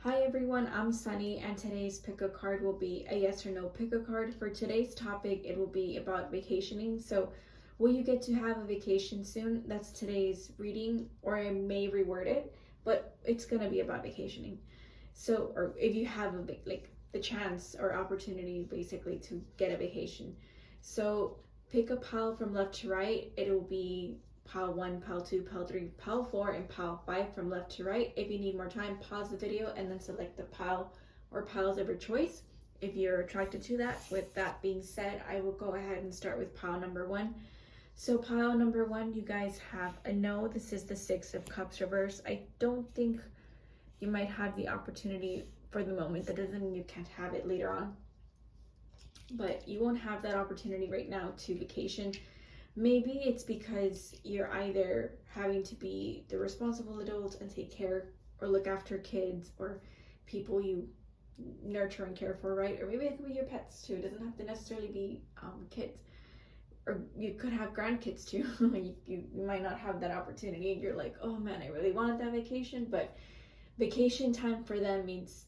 Hi everyone, I'm Sunny, and today's pick a card will be a yes or no pick a card. For today's topic, it will be about vacationing. So, will you get to have a vacation soon? That's today's reading, or I may reword it, but it's gonna be about vacationing. So, or if you have like the chance or opportunity basically to get a vacation. So, pick a pile from left to right. It'll be pile 1, pile 2, pile 3, pile 4, and pile 5 from left to right. If you need more time, pause the video and then select the pile or piles of your choice if you're attracted to that. With that being said, I will go ahead and start with pile number 1. So pile number 1, you guys have a no. This is the 6 of Cups reverse. I don't think you might have the opportunity for the moment. That doesn't mean you can't have it later on, but you won't have that opportunity right now to vacation. Maybe it's because you're either having to be the responsible adult and take care or look after kids or people you nurture and care for, right? Or maybe it could be your pets too. It doesn't have to necessarily be kids. Or you could have grandkids too. you might not have that opportunity and you're like, oh man, I really wanted that vacation, but vacation time for them means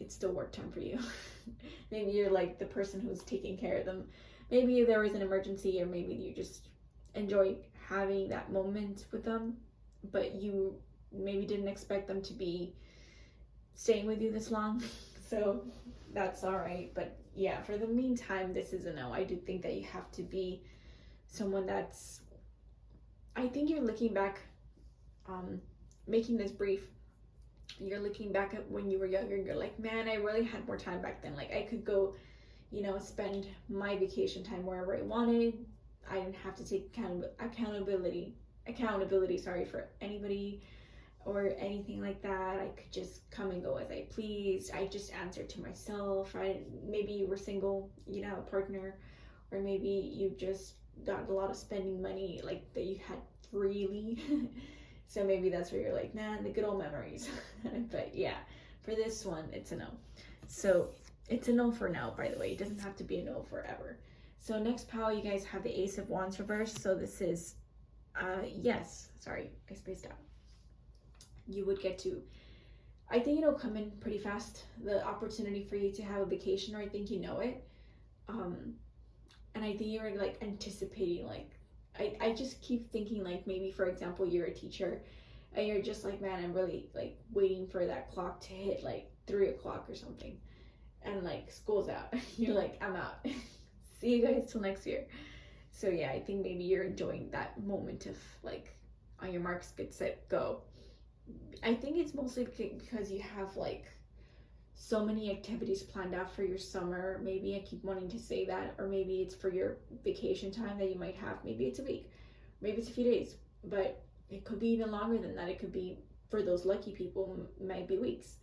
it's still work time for you. Maybe you're like the person who's taking care of them. Maybe there was an emergency, or maybe you just enjoy having that moment with them, but you maybe didn't expect them to be staying with you this long. So that's all right. But yeah, for the meantime, this is a no. I do think that you have to be someone that's, I think you're looking back, making this brief, you're looking back at when you were younger and you're like, man, I really had more time back then. Like I could go, spend my vacation time wherever I wanted. I didn't have to take accountability, for anybody or anything like that. I could just come and go as I pleased. I just answered to myself. Maybe you were single, you have a partner, or maybe you just got a lot of spending money like that you had freely. So maybe that's where you're like, man, the good old memories. But yeah, for this one, it's a no. So it's a no for now, by the way. It doesn't have to be a no forever. So next pile, you guys have the Ace of Wands reversed. So this is, yes, sorry, I spaced out. You would get to, I think it'll come in pretty fast, the opportunity for you to have a vacation, or I think you know it. And I think you're like anticipating, like, I just keep thinking like maybe, for example, you're a teacher and you're just like, man, I'm really like waiting for that clock to hit like 3 o'clock or something. And like school's out. You're like, I'm out. See you guys till next year. So yeah, I think maybe you're enjoying that moment of like, on your marks, get set, go. I think it's mostly because you have like so many activities planned out for your summer. Maybe I keep wanting to say that, or maybe it's for your vacation time that you might have. Maybe it's a week, maybe it's a few days, but it could be even longer than that. It could be, for those lucky people, might be weeks.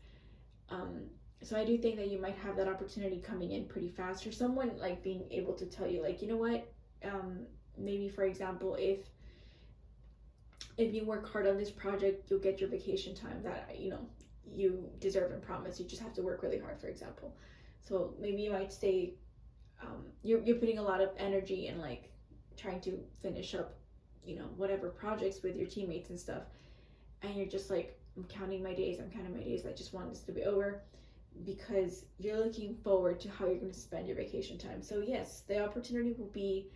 So I do think that you might have that opportunity coming in pretty fast, or someone like being able to tell you like, you know what, maybe for example, if you work hard on this project, you'll get your vacation time that you deserve and promise. You just have to work really hard, for example. So maybe you might say, you're putting a lot of energy in like trying to finish up, whatever projects with your teammates and stuff, and you're just like, I'm counting my days. I just want this to be over, because you're looking forward to how you're going to spend your vacation time. So yes, the opportunity will be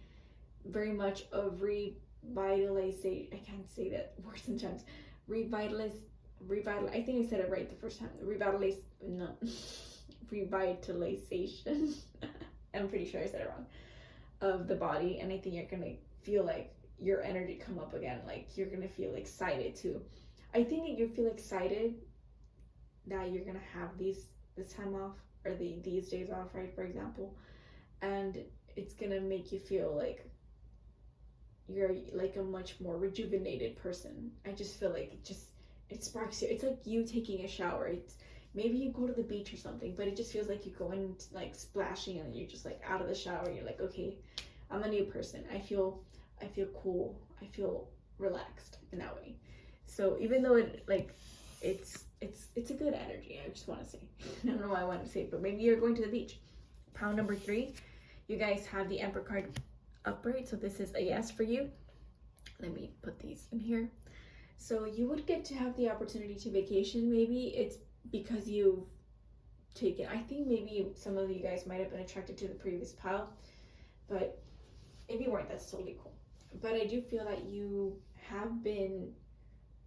very much of revitalization. I can't say that word sometimes. I think I said it right the first time. Revitalization. I'm pretty sure I said it wrong. Of the body, and I think you're gonna feel like your energy come up again. Like you're gonna feel excited too. I think you feel excited that you're gonna have this time off, or these days off, right? For example, and it's gonna make you feel like you're like a much more rejuvenated person. I just feel like it sparks you. It's like you taking a shower. It's maybe you go to the beach or something, but it just feels like you go in like splashing, and then you're just like out of the shower. You're like, okay, I'm a new person. I feel cool. I feel relaxed in that way. So even though it's a good energy, I just want to say. I don't know why I wanted to say it, but maybe you're going to the beach. Pound number 3, you guys have the Emperor card upright, so this is a yes for you. Let me put these in here. So you would get to have the opportunity to vacation. Maybe it's because you've taken, I think maybe some of you guys might have been attracted to the previous pile, but if you weren't, that's totally cool. But I do feel that you have been,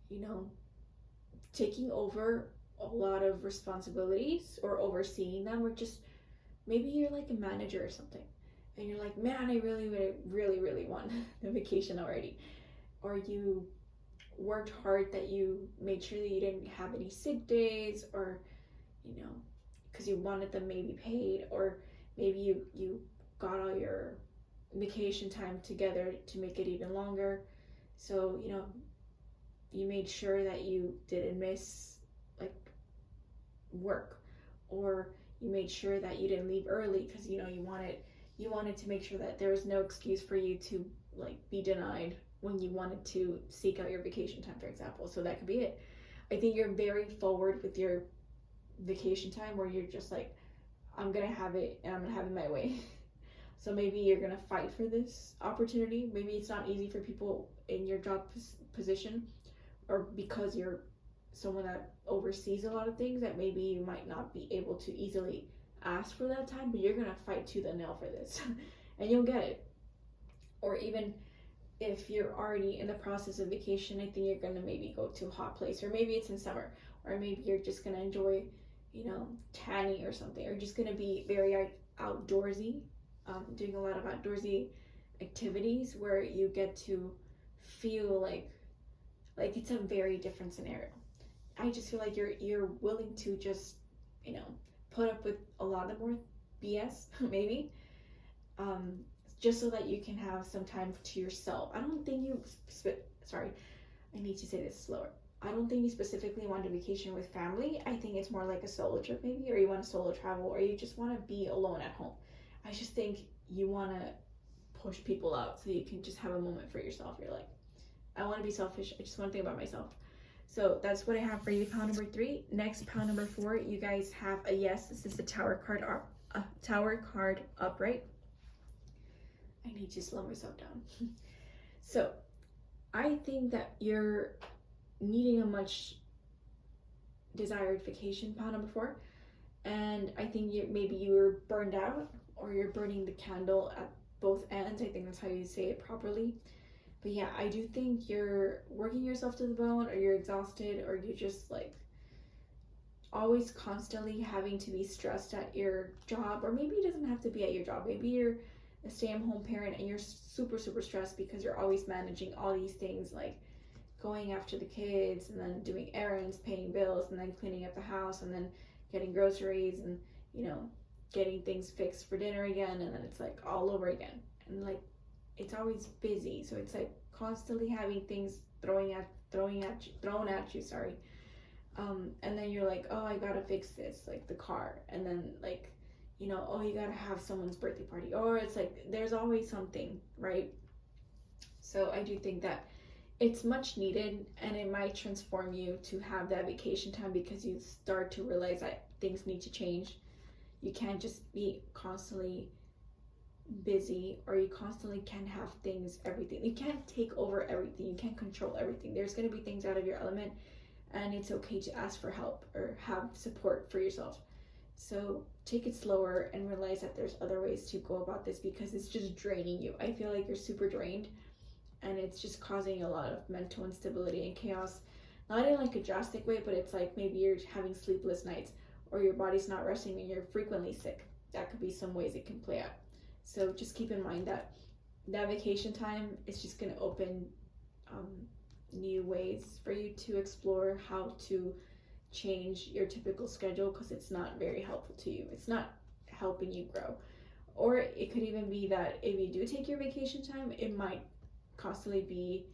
you know, taking over a lot of responsibilities or overseeing them, or just maybe you're like a manager or something and you're like, man, I really want the vacation already. Or you worked hard that you made sure that you didn't have any sick days, or you know, because you wanted them maybe paid, or maybe you got all your vacation time together to make it even longer. So you know, you made sure that you didn't miss like work, or you made sure that you didn't leave early because you know you wanted to make sure that there was no excuse for you to like be denied when you wanted to seek out your vacation time, for example. So that could be it. I think you're very forward with your vacation time, where you're just like, I'm gonna have it and I'm gonna have it my way. So maybe you're gonna fight for this opportunity. Maybe it's not easy for people in your job position, or because you're someone that oversees a lot of things, that maybe you might not be able to easily ask for that time, but you're gonna fight tooth and nail for this and you'll get it. Or even if you're already in the process of vacation, I think you're gonna maybe go to a hot place, or maybe it's in summer, or maybe you're just gonna enjoy, you know, tanning or something, or just gonna be very outdoorsy, doing a lot of outdoorsy activities where you get to feel like it's a very different scenario. I just feel like you're willing to just, you know, put up with a lot of more BS maybe, um, just so that you can have some time to yourself. I don't think you sorry, I need to say this slower. I don't think you specifically want a vacation with family. I think it's more like a solo trip maybe, or you want to solo travel, or you just want to be alone at home. I just think you want to push people out so you can just have a moment for yourself. You're like, I want to be selfish. I just want to think about myself. So that's what I have for you, pile number 3. Next, pile number 4, you guys have a yes. This is the Tower card upright. I need to slow myself down. So I think that you're needing a much desired vacation, pile number 4. And I think maybe you were burned out, or you're burning the candle at both ends. I think that's how you say it properly. But yeah, I do think you're working yourself to the bone, or you're exhausted, or you're just like always constantly having to be stressed at your job. Or maybe it doesn't have to be at your job. Maybe you're a stay-at-home parent and you're super stressed because you're always managing all these things, like going after the kids and then doing errands, paying bills, and then cleaning up the house, and then getting groceries, and you know, getting things fixed for dinner again, and then it's like all over again. And like it's always busy, so it's like constantly having things thrown at you, sorry. And then you're like, oh, I gotta fix this, like the car, and then like, you know, oh, you gotta have someone's birthday party, or it's like there's always something, right? So I do think that it's much needed, and it might transform you to have that vacation time, because you start to realize that things need to change. You can't just be constantly busy, or you constantly can't have things, everything. You can't take over everything. You can't control everything. There's going to be things out of your element, and it's okay to ask for help or have support for yourself. So take it slower and realize that there's other ways to go about this, because it's just draining you. I feel like you're super drained, and it's just causing a lot of mental instability and chaos. Not in like a drastic way, but it's like maybe you're having sleepless nights, or your body's not resting and you're frequently sick. That could be some ways it can play out. So just keep in mind that that vacation time is just going to open new ways for you to explore how to change your typical schedule, because it's not very helpful to you. It's not helping you grow. Or it could even be that if you do take your vacation time, it might constantly be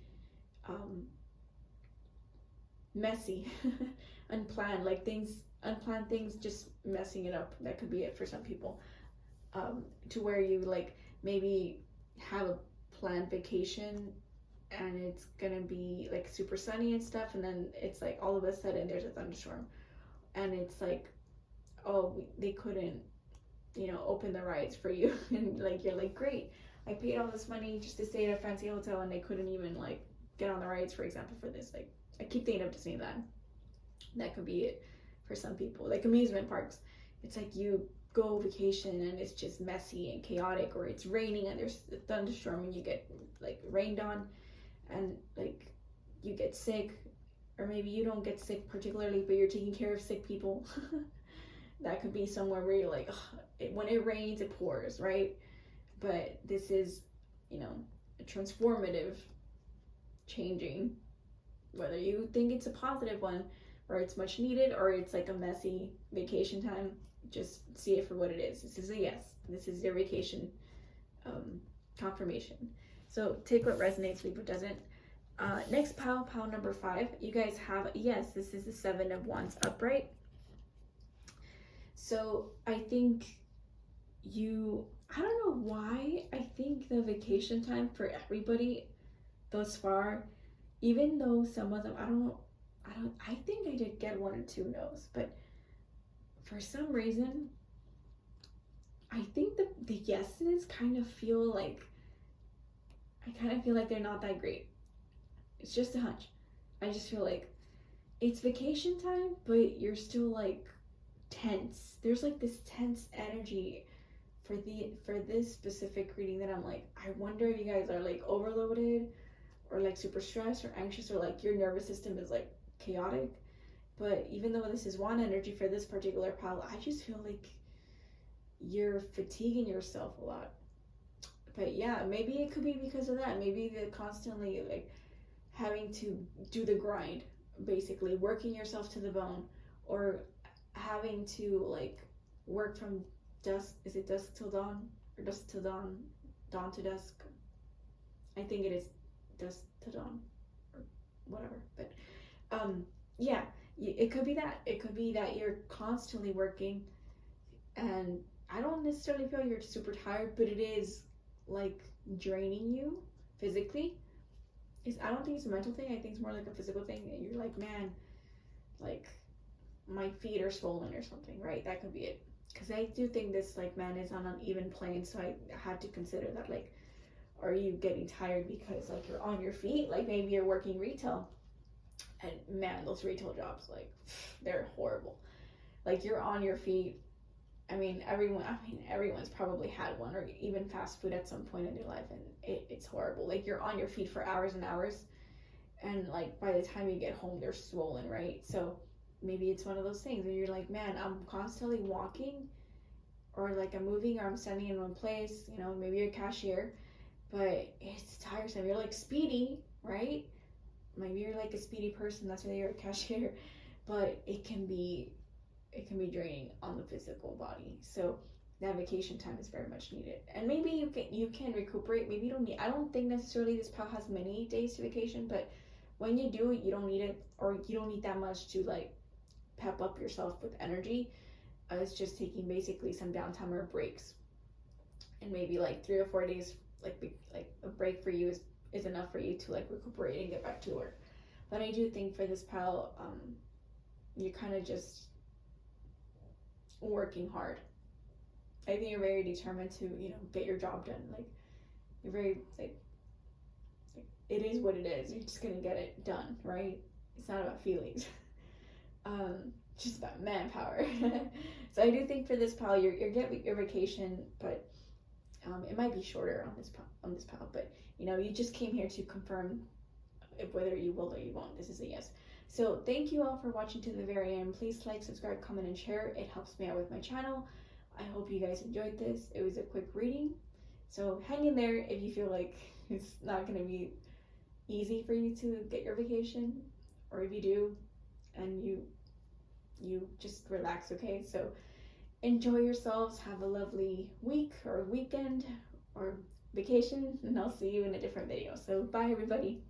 messy, unplanned, like unplanned things just messing it up. That could be it for some people. To where you like maybe have a planned vacation and it's gonna be like super sunny and stuff, and then it's like all of a sudden there's a thunderstorm, and it's like, oh, they couldn't, you know, open the rides for you. And like you're like, great, I paid all this money just to stay at a fancy hotel, and they couldn't even like get on the rides, for example, for this. Like I keep thinking of Disneyland. That could be it for some people. Like amusement parks, it's like you go vacation and it's just messy and chaotic, or it's raining and there's a thunderstorm and you get like rained on, and like you get sick, or maybe you don't get sick particularly, but you're taking care of sick people. That could be somewhere where you're like, when it rains, it pours, right? But this is, a transformative changing, whether you think it's a positive one or it's much needed or it's like a messy vacation time. Just see it for what it is. This is a yes. This is your vacation confirmation. So take what resonates, leave what doesn't. Next pile number 5. You guys have, yes, this is the 7 of Wands upright. So I think I don't know why, I think the vacation time for everybody thus far, even though some of them, I think I did get 1 or 2 no's, but for some reason, I think the yeses kind of feel like they're not that great. It's just a hunch. I just feel like it's vacation time, but you're still like tense. There's like this tense energy for this specific reading that I'm like, I wonder if you guys are like overloaded or like super stressed or anxious, or like your nervous system is like chaotic. But even though this is one energy for this particular pile, I just feel like you're fatiguing yourself a lot. But yeah, maybe it could be because of that. Maybe they're constantly like having to do the grind, basically working yourself to the bone, or having to like work from dusk. Is it dusk till dawn, or dusk till dawn, dawn to dusk? I think it is dusk to dawn, or whatever. But yeah, it could be that. It could be that you're constantly working, and I don't necessarily feel you're super tired, but it is like draining you physically. I don't think it's a mental thing. I think it's more like a physical thing. You're like, man, like my feet are swollen or something, right? That could be it. Because I do think this like man is on an even plane, so I had to consider that. Like, are you getting tired because like you're on your feet? Like maybe you're working retail, and man, those retail jobs, like they're horrible. Like you're on your feet. Everyone's probably had one, or even fast food at some point in their life, and it's horrible. Like you're on your feet for hours and hours, and like by the time you get home, they're swollen, right? So maybe it's one of those things where you're like, man, I'm constantly walking, or like I'm moving, or I'm standing in one place. Maybe you're a cashier, but it's tiresome. You're like speedy, right? Maybe you're like a speedy person. That's why you're a cashier, but it can be draining on the physical body. So that vacation time is very much needed. And maybe you can recuperate. Maybe you don't need, I don't think necessarily this pal has many days to vacation, but when you do, you don't need it, or you don't need that much to like pep up yourself with energy. It's just taking basically some downtime or breaks, and maybe like 3 or 4 days like a break for you is enough for you to like recuperate and get back to work. But I do think for this pal, you're kind of just working hard. I think you're very determined to get your job done. Like you're very like it is what it is. You're just gonna get it done, right? It's not about feelings. Just about manpower. So I do think for this pal, you're getting your vacation, but it might be shorter on this pal. But you just came here to confirm whether you will or you won't. This is a yes. So thank you all for watching to the very end. Please like, subscribe, comment, and share. It helps me out with my channel. I hope you guys enjoyed this. It was a quick reading. So hang in there if you feel like it's not going to be easy for you to get your vacation, or if you do and you just relax, okay? So enjoy yourselves. Have a lovely week or weekend or vacation, and I'll see you in a different video. So bye everybody.